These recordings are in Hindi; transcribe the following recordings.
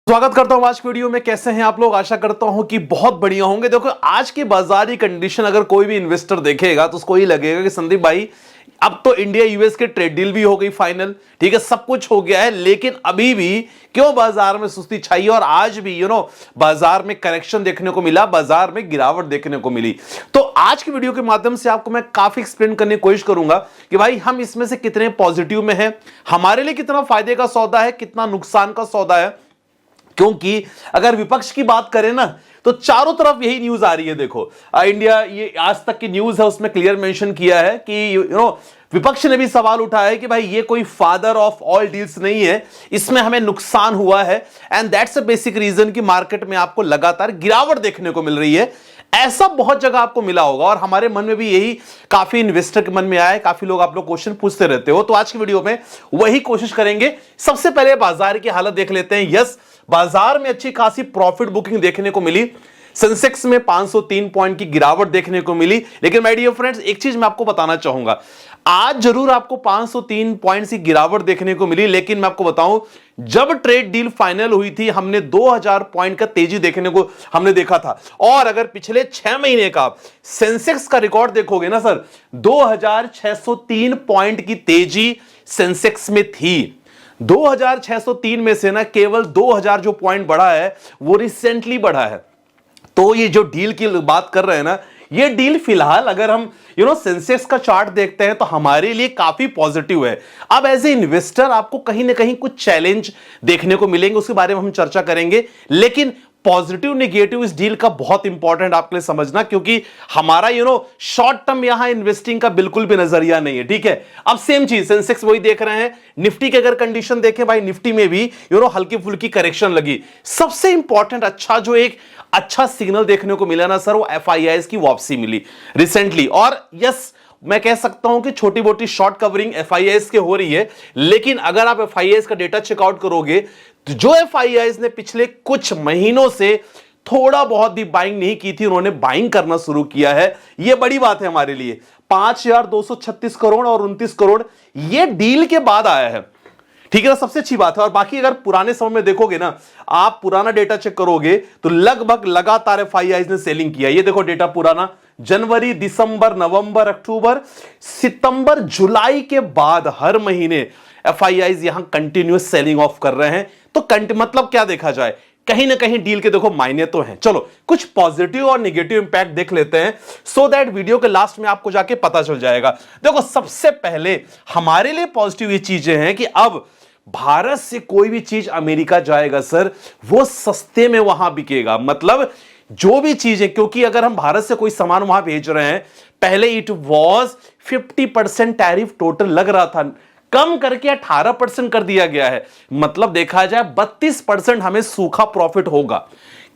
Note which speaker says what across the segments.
Speaker 1: स्वागत करता हूं आज की वीडियो में। कैसे हैं आप लोग? आशा करता हूं कि बहुत बढ़िया होंगे। देखो, आज की बाजारी कंडीशन अगर कोई भी इन्वेस्टर देखेगा तो उसको ही लगेगा कि संदीप भाई अब तो इंडिया यूएस के ट्रेड डील भी हो गई फाइनल, ठीक है, सब कुछ हो गया है, लेकिन अभी भी क्यों बाजार में सुस्ती छाई है और आज भी बाजार में करेक्शन देखने को मिला, बाजार में गिरावट देखने को मिली। तो आज की वीडियो के माध्यम से आपको मैं काफी एक्सप्लेन करने की कोशिश करूंगा कि भाई हम इसमें से कितने पॉजिटिव में हैं, हमारे लिए कितना फायदे का सौदा है, कितना नुकसान का सौदा है। क्योंकि अगर विपक्ष की बात करें ना तो चारों तरफ यही न्यूज आ रही है। देखो, इंडिया ये आज तक की न्यूज है, उसमें क्लियर मेंशन किया है कि विपक्ष ने भी सवाल उठाया है कि भाई ये कोई फादर ऑफ ऑल डील्स नहीं है, इसमें हमें नुकसान हुआ है and that's a basic reason कि मार्केट में आपको लगातार गिरावट देखने को मिल रही है। ऐसा बहुत जगह आपको मिला होगा और हमारे मन में भी यही काफी इन्वेस्टर के मन में आया है। काफी लोग आप लोग क्वेश्चन पूछते रहते हो, तो आज की वीडियो में वही कोशिश करेंगे। सबसे पहले बाजार की हालत देख लेते हैं। यस, बाजार में अच्छी खासी प्रॉफिट बुकिंग देखने को मिली। सेंसेक्स में 503 पॉइंट की गिरावट देखने को मिली। लेकिन माय डियर फ्रेंड्स, एक चीज मैं आपको बताना चाहूंगा, आज जरूर आपको 503 पॉइंट्स की गिरावट देखने को मिली, लेकिन मैं आपको बताऊं, जब ट्रेड डील फाइनल हुई थी हमने 2000 पॉइंट का तेजी देखने को हमने देखा था। और अगर पिछले 6 महीने का सेंसेक्स का रिकॉर्ड देखोगे ना सर, 2603 पॉइंट की तेजी सेंसेक्स में थी। 2603 में से ना केवल 2000 जो पॉइंट बढ़ा है वो रिसेंटली बढ़ा है। तो ये जो डील की बात कर रहे हैं ना, ये डील फिलहाल अगर हम सेंसेक्स का चार्ट देखते हैं तो हमारे लिए काफी पॉजिटिव है। अब एज ए इन्वेस्टर आपको कहीं ना कहीं कुछ चैलेंज देखने को मिलेंगे, उसके बारे में हम चर्चा करेंगे। लेकिन पॉजिटिव नेगेटिव इस डील का बहुत इंपॉर्टेंट आपके लिए समझना, क्योंकि हमारा शॉर्ट टर्म यहां इन्वेस्टिंग का बिल्कुल भी नजरिया नहीं है, ठीक है। अब सेम चीज सेंसेक्स वही देख रहे हैं। निफ्टी की अगर कंडीशन देखें भाई, निफ्टी में भी हल्की फुल्की करेक्शन लगी। सबसे इंपॉर्टेंट एक अच्छा सिग्नल देखने को मिला ना सर, वो एफआईआईज की वापसी मिली रिसेंटली। और यस, मैं कह सकता हूं कि छोटी मोटी शॉर्ट कवरिंग एफआईआईज के हो रही है, लेकिन अगर आप एफआईआईज का डेटा चेकआउट करोगे तो जो एफआईआईज ने पिछले कुछ महीनों से थोड़ा बहुत भी बाइंग नहीं की थी, उन्होंने बाइंग करना शुरू किया है। यह बड़ी बात है हमारे लिए। 5236 करोड़ और 29 करोड़ यह डील के बाद आया है, ठीक है ना, सबसे अच्छी बात है। और बाकी अगर पुराने समय में देखोगे ना, आप पुराना डेटा चेक करोगे तो लगभग लगातार एफआईआईज ने सेलिंग किया। ये देखो डेटा पुराना, जनवरी, दिसंबर, नवंबर, अक्टूबर, सितंबर, जुलाई के बाद हर महीने एफआईआईज यहां कंटिन्यूअस सेलिंग ऑफ कर रहे हैं। तो मतलब क्या देखा जाए, कहीं ना कहीं डील के देखो मायने तो हैं। चलो कुछ पॉजिटिव और नेगेटिव इंपैक्ट देख लेते हैं, सो दैट वीडियो के लास्ट में आपको जाके पता चल जाएगा। देखो, सबसे पहले हमारे लिए पॉजिटिव ये चीजें हैं कि अब भारत से कोई भी चीज अमेरिका जाएगा सर, वो सस्ते में वहां बिकेगा। मतलब जो भी चीजें, क्योंकि अगर हम भारत से कोई सामान वहां भेज रहे हैं, पहले इट वॉज 50% टैरिफ टोटल लग रहा था, कम करके 18% कर दिया गया है। मतलब देखा जाए 32% हमें सूखा प्रॉफिट होगा,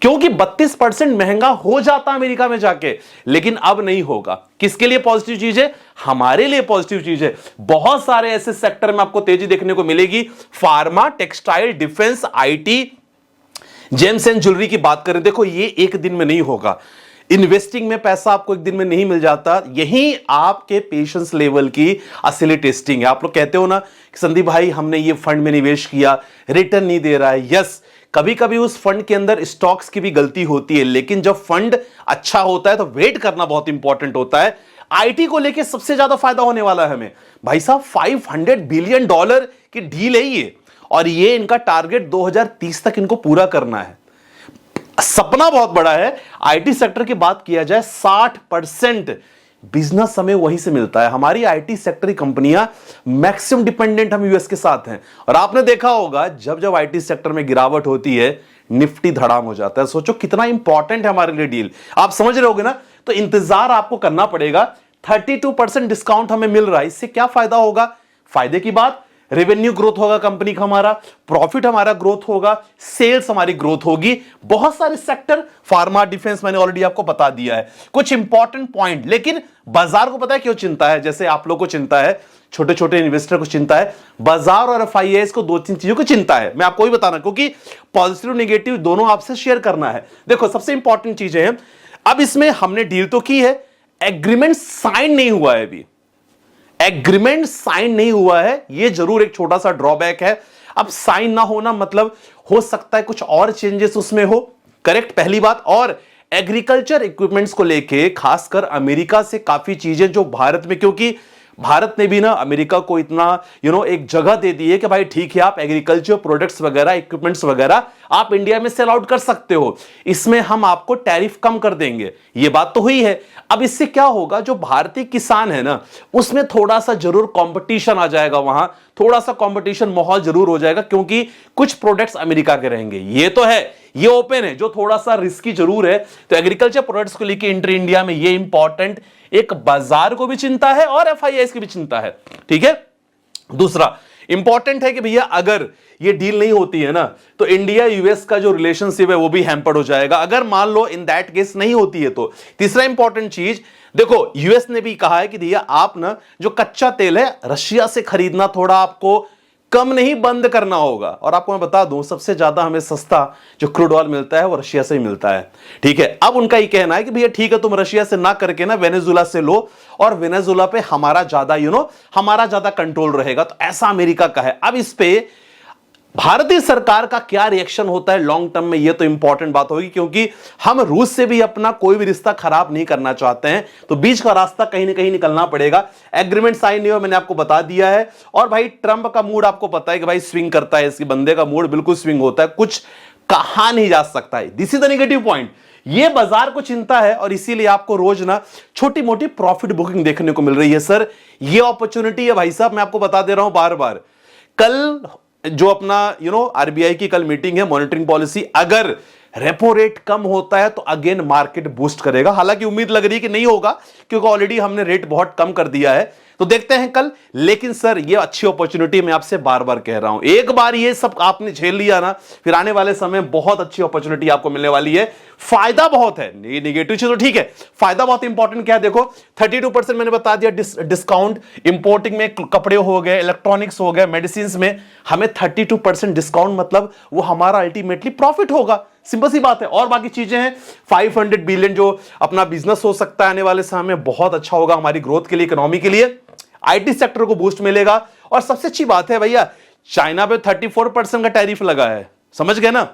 Speaker 1: क्योंकि 32% महंगा हो जाता अमेरिका में जाके, लेकिन अब नहीं होगा। किसके लिए पॉजिटिव चीज है? हमारे लिए पॉजिटिव चीज है। बहुत सारे ऐसे सेक्टर में आपको तेजी देखने को मिलेगी। Pharma, textile, defence, IT, James and jewellery की बात करें, देखो ये एक दिन में नहीं होगा। इन्वेस्टिंग में पैसा आपको एक दिन में नहीं मिल जाता। यही आपके पेशेंस लेवल की असली टेस्टिंग है। आप लोग कहते हो ना कि संदीप भाई हमने ये फंड में निवेश किया, रिटर्न नहीं दे रहा है। यस, कभी कभी उस फंड के अंदर स्टॉक्स की भी गलती होती है, लेकिन जब फंड अच्छा होता है तो वेट करना बहुत इंपॉर्टेंट होता है। आईटी को लेकर सबसे ज्यादा फायदा होने वाला है हमें। भाई साहब, $500 बिलियन की डील है ये, और ये इनका टारगेट 2030 तक इनको पूरा करना है। सपना बहुत बड़ा है। आईटी सेक्टर की बात किया जाए, 60% बिजनेस हमें वहीं से मिलता है। हमारी आईटी सेक्टर की कंपनियां मैक्सिमम डिपेंडेंट हम यूएस के साथ हैं। और आपने देखा होगा जब जब आईटी सेक्टर में गिरावट होती है, निफ्टी धड़ाम हो जाता है। सोचो कितना इंपॉर्टेंट है हमारे लिए डील। आप समझ रहे होगे ना, तो इंतजार आपको करना पड़ेगा। 32% डिस्काउंट हमें मिल रहा है, इससे क्या फायदा होगा? फायदे की बात, रेवेन्यू ग्रोथ होगा कंपनी का, हमारा प्रॉफिट हमारा ग्रोथ होगा, सेल्स हमारी ग्रोथ होगी। बहुत सारे सेक्टर, फार्मा, डिफेंस, मैंने ऑलरेडी आपको बता दिया है कुछ इंपॉर्टेंट पॉइंट। लेकिन बाजार को पता है क्यों चिंता है? जैसे आप लोग को चिंता है, छोटे छोटे इन्वेस्टर को चिंता है, बाजार और एफआईआईज को 2-3 चीजों की चिंता है। मैं आपको ही बताना, क्योंकि पॉजिटिव नेगेटिव दोनों आपसे शेयर करना है। देखो, सबसे इंपॉर्टेंट चीजें हैं। अब इसमें हमने डील तो की है, एग्रीमेंट साइन नहीं हुआ है। अभी एग्रीमेंट साइन नहीं हुआ है, यह जरूर एक छोटा सा ड्रॉबैक है। अब साइन ना होना मतलब हो सकता है कुछ और चेंजेस उसमें हो, करेक्ट, पहली बात। और एग्रीकल्चर इक्विपमेंट्स को लेके खासकर अमेरिका से काफी चीजें जो भारत में, क्योंकि भारत ने भी ना अमेरिका को इतना एक जगह दे दी है कि भाई ठीक है, आप एग्रीकल्चर प्रोडक्ट्स वगैरह, इक्विपमेंट्स वगैरह आप इंडिया में सेल आउट कर सकते हो, इसमें हम आपको टैरिफ कम कर देंगे। ये बात तो हुई है। अब इससे क्या होगा, जो भारतीय किसान है ना उसमें थोड़ा सा जरूर कंपटीशन आ जाएगा, वहां थोड़ा सा कंपटीशन माहौल जरूर हो जाएगा, क्योंकि कुछ प्रोडक्ट्स अमेरिका के रहेंगे, ये तो है, ये ओपन है, जो थोड़ा सा रिस्की जरूर है। तो एग्रीकल्चर प्रोडक्ट्स को लेकर एंट्री इंडिया में ये इंपॉर्टेंट, एक बाजार को भी चिंता है और एफआईआई की भी चिंता है, ठीक है। दूसरा इंपॉर्टेंट है कि भैया अगर ये डील नहीं होती है ना तो इंडिया यूएस का जो रिलेशनशिप है वो भी हैम्पर्ड हो जाएगा, अगर मान लो इन दैट केस नहीं होती है तो। तीसरा इंपॉर्टेंट चीज देखो, यूएस ने भी कहा है कि भैया आप ना जो कच्चा तेल है रशिया से खरीदना थोड़ा आपको कम नहीं बंद करना होगा। और आपको मैं बता दूं, सबसे ज्यादा हमें सस्ता जो क्रूड ऑयल मिलता है वो रशिया से ही मिलता है, ठीक है। अब उनका ये कहना है कि भैया ठीक है, तुम रशिया से ना करके ना वेनेजुला से लो, और वेनेजुला पे हमारा ज्यादा हमारा ज्यादा कंट्रोल रहेगा। तो ऐसा अमेरिका का है। अब इस पे भारतीय सरकार का क्या रिएक्शन होता है लॉन्ग टर्म में, यह तो इंपॉर्टेंट बात होगी, क्योंकि हम रूस से भी अपना कोई भी रिश्ता खराब नहीं करना चाहते हैं, तो बीच का रास्ता कहीं ना कहीं निकलना पड़ेगा। एग्रीमेंट साइन नहीं हो, मैंने आपको बता दिया है। और भाई ट्रंप का मूड आपको पता है कि भाई स्विंग करता है, इसके बंदे का मूड बिल्कुल स्विंग होता है, कुछ कहा नहीं जा सकता है। This is the negative point. ये बाजार को चिंता है और इसीलिए आपको रोज ना छोटी मोटी प्रॉफिट बुकिंग देखने को मिल रही है। सर ये अपॉर्चुनिटी है भाई साहब, मैं आपको बता दे रहा हूं बार बार। कल जो अपना आरबीआई की कल मीटिंग है मॉनिटरिंग पॉलिसी, अगर रेपो रेट कम होता है तो अगेन मार्केट बूस्ट करेगा। हालांकि उम्मीद लग रही है कि नहीं होगा, क्योंकि ऑलरेडी हमने रेट बहुत कम कर दिया है, तो देखते हैं कल। लेकिन सर ये अच्छी अपॉर्चुनिटी, मैं आपसे बार बार कह रहा हूं, एक बार ये सब आपने झेल लिया ना, फिर आने वाले समय बहुत अच्छी अपॉर्चुनिटी आपको मिलने वाली है। फायदा बहुत है, ये नेगेटिव चीज तो ठीक है, फायदा बहुत इंपॉर्टेंट क्या है देखो, 32% मैंने बता दिया डिस्काउंट, इंपोर्टिंग में कपड़े हो गए, इलेक्ट्रॉनिक्स हो गए, मेडिसिन में हमें 32% डिस्काउंट, मतलब वो हमारा अल्टीमेटली प्रॉफिट होगा, सिंपल सी बात है। और बाकी चीजें हैं, 500 बिलियन जो अपना बिजनेस हो सकता है आने वाले समय में, बहुत अच्छा होगा हमारी ग्रोथ के लिए, इकोनॉमी के लिए, आईटी सेक्टर को बूस्ट मिलेगा। और सबसे अच्छी बात है भैया, चाइना पे 34% का टैरिफ लगा है, समझ गए ना।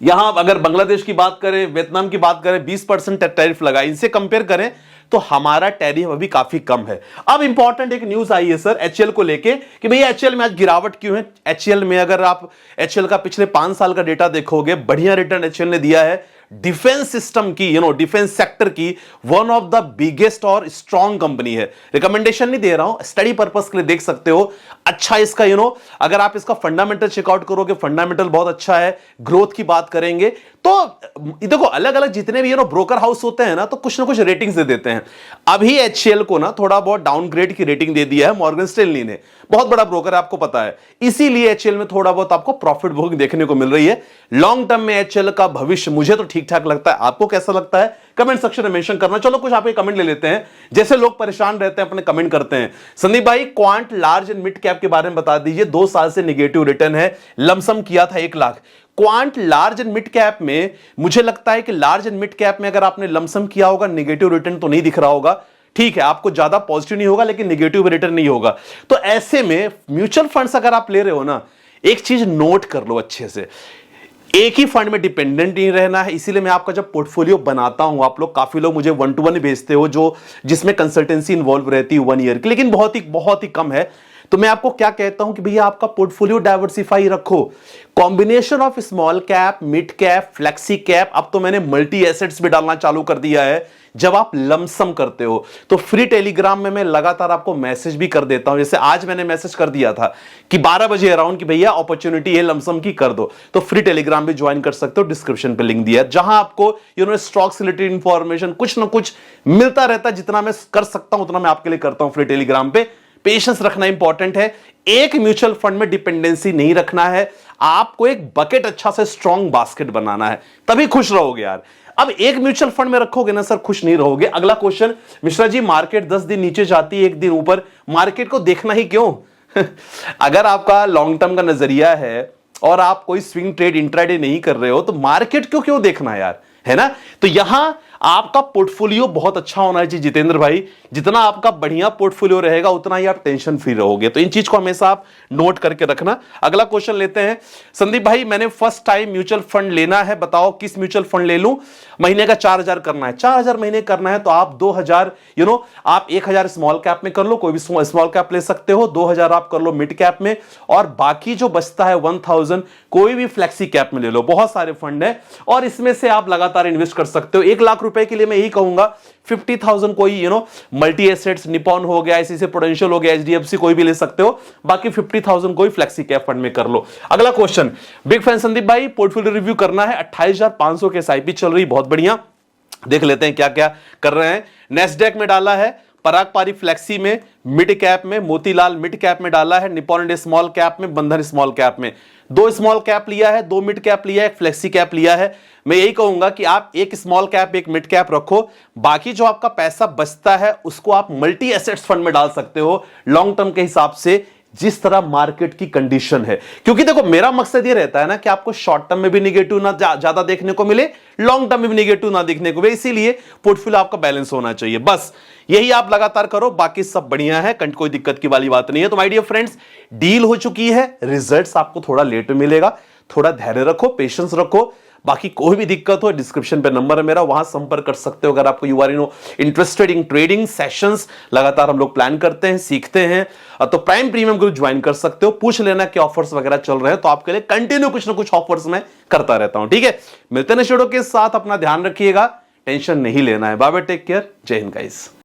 Speaker 1: यहां अगर बांग्लादेश की बात करें, वियतनाम की बात करें, 20% टैरिफ लगा, इनसे कंपेयर करें तो हमारा टैरिफ अभी काफी कम है। अब इंपॉर्टेंट एक न्यूज आई है सर एचएल को लेके कि भैया एचएल में आज गिरावट क्यों है। एचएल में अगर आप एचएल का पिछले 5 साल का डेटा देखोगे, बढ़िया रिटर्न एचएल ने दिया है। डिफेंस सिस्टम की, डिफेंस सेक्टर की वन ऑफ द बिगेस्ट और स्ट्रॉन्ग कंपनी है। रिकमेंडेशन नहीं दे रहा हूं, स्टडी पर्पस के लिए देख सकते हो। अच्छा इसका अगर आप इसका फंडामेंटल चेकआउट करोगे, फंडामेंटल बहुत अच्छा है। ग्रोथ की बात करेंगे तो देखो अलग अलग जितने भी ब्रोकर हाउस होते हैं ना, तो कुछ ना कुछ रेटिंग्स दे देते हैं। अभी एचसीएल को ना थोड़ा बहुत डाउनग्रेड की रेटिंग दे दिया है मॉर्गन स्टैनली ने, बहुत बड़ा ब्रोकर है आपको पता है, इसीलिए एचसीएल में थोड़ा बहुत आपको प्रॉफिट बुकिंग देखने को मिल रही है। लॉन्ग टर्म में एचसीएल का भविष्य मुझे तो ठीक ठाक लगता है, आपको कैसा लगता है कमेंट सेक्शन में मेंशन करना। चलो कुछ आपके कमेंट ले लेते हैं, जैसे लोग परेशान रहते हैं अपने कमेंट करते हैं। संदीप भाई quant large and mid cap के बारे में बता दीजिए, 2 साल से नेगेटिव रिटर्न है, लमसम किया था 1 lakh. Quant large and mid cap में मुझे लगता है कि लार्ज एंड मिड कैप में अगर आपने लमसम किया होगा, नेगेटिव रिटर्न तो नहीं दिख रहा होगा, ठीक है, आपको ज्यादा पॉजिटिव नहीं होगा लेकिन नेगेटिव रिटर्न नहीं होगा। तो ऐसे में म्यूचुअल फंड्स अगर आप ले रहे हो ना, एक चीज नोट कर लो अच्छे से, एक ही फंड में डिपेंडेंट नहीं रहना है। इसीलिए मैं आपका जब पोर्टफोलियो बनाता हूं, आप लोग काफी लोग मुझे 1-to-1 भेजते हो जो जिसमें कंसल्टेंसी इन्वॉल्व रहती है 1 ईयर की, लेकिन बहुत ही कम है। तो मैं आपको क्या कहता हूं कि भैया आपका पोर्टफोलियो डाइवर्सिफाई रखो, combination of small cap, mid cap, flexi cap, अब तो मैंने मल्टी एसेट्स भी डालना चालू कर दिया है। जब आप लमसम करते हो तो फ्री टेलीग्राम में मैं लगातार आपको मैसेज भी कर देता हूं, जैसे आज मैंने मैसेज कर दिया था कि 12 बजे अराउंड कि भैया अपॉर्चुनिटी है लमसम की, कर दो। तो फ्री टेलीग्राम भी ज्वाइन कर सकते हो, डिस्क्रिप्शन पे लिंक दिया है, जहां आपको स्टॉक से रिलेटेड इंफॉर्मेशन कुछ ना कुछ मिलता रहता है। जितना मैं कर सकता हूं उतना मैं आपके लिए करता हूं फ्री टेलीग्राम पे। पेशेंस रखना इंपॉर्टेंट है, एक म्यूचुअल फंड में डिपेंडेंसी नहीं रखना है, आपको एक बकेट अच्छा से स्ट्रॉन्ग बास्केट बनाना है, तभी खुश रहोगे यार। अब एक म्यूचुअल फंड में रखोगे ना सर, खुश नहीं रहोगे। अगला क्वेश्चन, मिश्रा जी मार्केट 10 दिन नीचे जाती है, 1 दिन ऊपर, मार्केट को देखना ही क्यों? अगर आपका लॉन्ग टर्म का नजरिया है और आप कोई स्विंग ट्रेड इंट्राडे नहीं कर रहे हो तो मार्केट क्यों देखना यार, है ना। तो यहां आपका पोर्टफोलियो बहुत अच्छा होना चाहिए जितेंद्र भाई। जितना आपका बढ़िया पोर्टफोलियो रहेगा उतना ही आप टेंशन फ्री रहोगे। तो इन चीज को हमेशा आप नोट करके रखना। अगला क्वेश्चन लेते हैं। संदीप भाई मैंने फर्स्ट टाइम म्यूचुअल फंड लेना है, बताओ किस म्यूचुअल फंड ले लूं। महीने का 4000 करना है, 4000 महीने करना है तो आप 2000 आप 1000 स्मॉल कैप में कर लो, कोई भी स्मॉल कैप ले सकते हो, 2000 आप कर लो मिड कैप में, और बाकी जो बचता है 1000 कोई भी फ्लेक्सी कैप में ले लो। बहुत सारे फंड है और इसमें से आप लगातार इन्वेस्ट कर सकते हो। 1 लाख रुपए के लिए मैं यही कहूंगा 50,000 कोई मल्टी एसेट्स, निपॉन हो गया, ऐसी से प्रूडेंशियल हो गया, एचडीएफसी कोई भी ले सकते हो, बाकी 50,000 कोई फ्लेक्सी कैप फंड में कर लो। अगला क्वेश्चन, बिग फैन संदीप भाई पोर्टफोलियो रिव्यू करना है, 28,500 के एसआईपी चल रही, बहुत बढ़िया। देख लेते हैं क्या क्या कर रहे हैं। नेस्डेक में डाला है, पराग पारी फ्लेक्सी में, मिड कैप में, मोतीलाल मिड कैप में डाला है, निपॉन इंडिया स्मॉल कैप में, बंधन स्मॉल कैप में। 2 स्मॉल कैप लिया है, 2 मिड कैप लिया है, 1 फ्लेक्सी कैप लिया है। मैं यही कहूंगा कि आप 1 स्मॉल कैप 1 मिड कैप रखो, बाकी जो आपका पैसा बचता है उसको आप मल्टी एसेट्स फंड में डाल सकते हो लॉन्ग टर्म के हिसाब से, जिस तरह मार्केट की कंडीशन है। क्योंकि देखो मेरा मकसद ये रहता है ना कि आपको शॉर्ट टर्म में भी निगेटिव ना ज्यादा देखने को मिले, लॉन्ग टर्म में भी निगेटिव ना देखने को मिले, इसीलिए पोर्टफोलियो आपका बैलेंस होना चाहिए। बस यही आप लगातार करो, बाकी सब बढ़िया है, कोई दिक्कत की वाली बात नहीं है। तो माय डियर फ्रेंड्स, डील हो चुकी है, रिजल्ट्स आपको थोड़ा लेट में मिलेगा, थोड़ा धैर्य रखो, पेशेंस रखो। बाकी कोई भी दिक्कत हो डिस्क्रिप्शन पे नंबर है मेरा, वहां संपर्क कर सकते हो। अगर आपको you are interested in trading sessions, लगातार हम लोग प्लान करते हैं, सीखते हैं, तो प्राइम प्रीमियम ग्रुप ज्वाइन कर सकते हो। पूछ लेना कि ऑफर्स वगैरह चल रहे हैं, तो आपके लिए कंटिन्यू कुछ ना कुछ ऑफर्स मैं करता रहता हूं। ठीक है, मिलते हैं नेक्स्ट वीडियो के साथ, अपना ध्यान रखिएगा, टेंशन नहीं लेना है। बाय बाय, टेक केयर, जय हिंद गाइस।